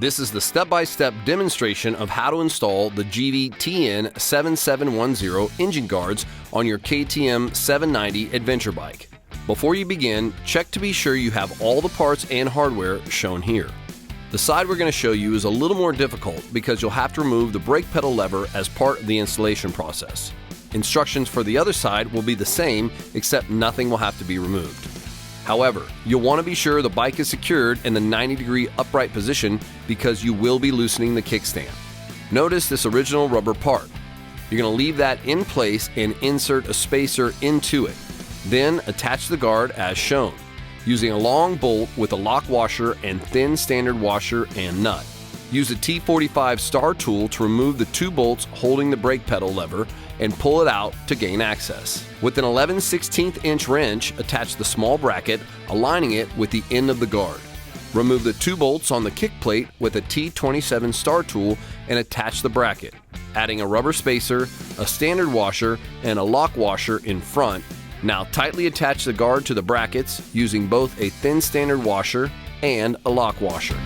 This is the step-by-step demonstration of how to install the GIVI TN7710 engine guards on your KTM 790 adventure bike. Before you begin, check to be sure you have all the parts and hardware shown here. The side we're going to show you is a little more difficult because you'll have to remove the brake pedal lever as part of the installation process. Instructions for the other side will be the same, except nothing will have to be removed. However, you'll want to be sure the bike is secured in the 90-degree upright position because you will be loosening the kickstand. Notice this original rubber part. You're going to leave that in place and insert a spacer into it. Then attach the guard as shown, using a long bolt with a lock washer and thin standard washer and nut. Use a T45 star tool to remove the two bolts holding the brake pedal lever and pull it out to gain access. With an 11/16 inch wrench, attach the small bracket, aligning it with the end of the guard. Remove the two bolts on the kick plate with a T27 star tool and attach the bracket, adding a rubber spacer, a standard washer, and a lock washer in front. Now tightly attach the guard to the brackets using both a thin standard washer and a lock washer.